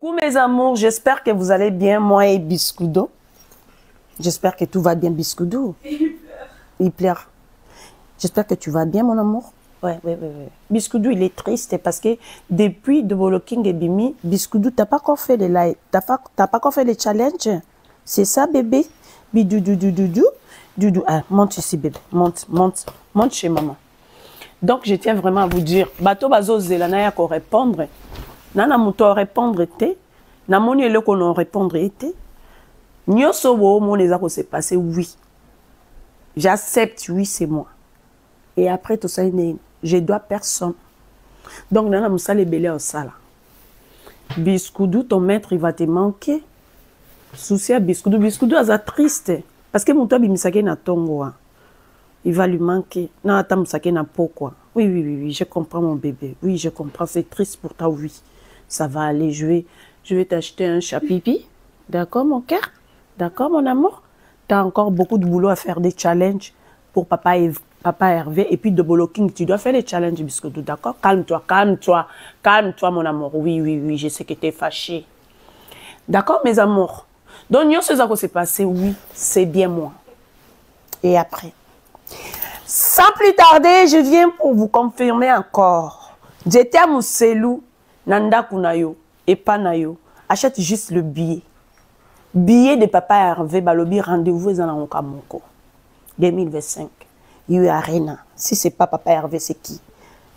Coucou mes amours, j'espère que vous allez bien, moi et Biscudo. J'espère que tout va bien, Biscudo. Il pleure. J'espère que tu vas bien, mon amour. Ouais. Biscudo, il est triste parce que depuis Double King et Bimi, Biscudo, t'as pas encore fait les lives, t'as pas encore fait les challenges. C'est ça, bébé. Doudou. Ah, monte ici, bébé. Monte chez maman. Donc, je tiens vraiment à vous dire, bateau bazo zelana ya ko répondre. Nana muto répondre te. Na moni ele ko non répondre te. Nyoso wo mon les ko se passer oui. J'accepte, oui, c'est moi. Et après tout ça, je dois personne. Donc, nana musale belé au sala. Biscudo, ton maître, il va te manquer. Souci à Biscudo. Biscudo a triste. Parce que mon toit bimisake na tongo. Il va lui manquer. Non, attends, musake na pourquoi. Oui, je comprends mon bébé. Oui, je comprends. C'est triste pour toi, oui. Ça va aller. Je vais t'acheter un chapipi. D'accord, mon cœur? D'accord, mon amour? Tu as encore beaucoup de boulot à faire, des challenges pour papa Hervé. Et puis de Double King, tu dois faire des challenges, Biscudo. D'accord? Calme-toi, mon amour. Oui, je sais que tu es fâché. D'accord, mes amours? Donc, nous, ce qui s'est passé, oui, c'est bien moi. Et après? Sans plus tarder, je viens pour vous confirmer encore. J'étais à Mousselou, Nanda Kunayo, et Panayo. Achète juste le billet. Billet de papa Hervé Balobi, rendez-vous dans la Kamoko. 2025. Il y a Arena. Si ce n'est pas papa Hervé, c'est qui?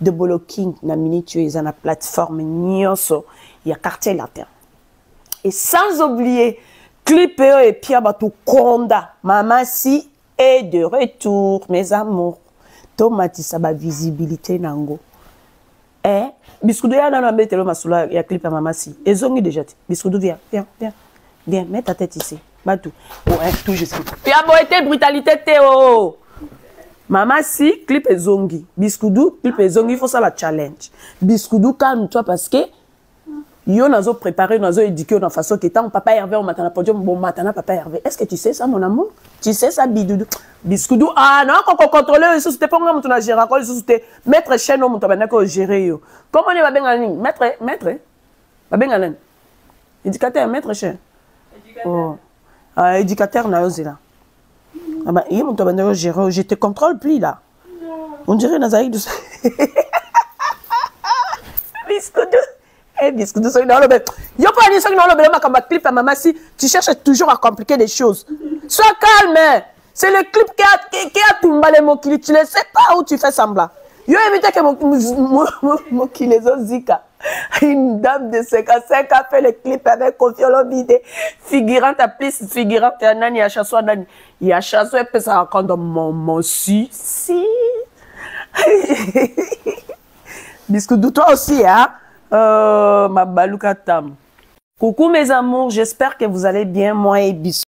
Double King, na minute, ils ont la plateforme Nyoso. Il y a quartier latin. Et sans oublier, Clip et Pierre Batou Konda. Maman si est de retour, mes amours. Tomati saba visibilité nango. Eh, Biscudo ya nana betelo masula ya clip à maman si. Et zongi déjà. Biscudo viens, mets ta tête ici. Batou. Oh, tout juste. Pierre Boité brutalité Théo. Maman si clip et zongi. Biscudo clip et zongi, il faut ça la challenge. Biscudo calme-toi parce que yo nazo préparé, nazo éduqué de façon que tant papa Hervé au matin podium, bon matin papa Hervé. Est-ce que tu sais ça, mon amour? Tu sais ça, Bidoudou? Biscudo, ah non, quand on contrôle, c'était pas moi, mon gérer, quand c'était maître chaîne, mon tabac, qu'on gérer. Comment on va bien aller? Maître, va bien aller. Éducateur, maître chaîne. Oh, éducateur, na là. Ah bah, il mon tabac, gérer, je te contrôle plus là. On dirait Nazaï de ça. Biscudo. Biscudo, tu cherches toujours à compliquer les choses. Sois calme. C'est le clip qui a tombé les mots qui tu ne sais pas où tu fais semblant. Yo évité que mon qui les a zika. Une dame de 55 a fait le clip avec Confiolo Bide. Figurante à plus, figurante à Nani à chassoi Nani. Il y a chassoi et puis ça raconte mon si. Biscudo, toi aussi, hein? Ma balouka tam. Coucou mes amours, j'espère que vous allez bien, moi et Biscudo.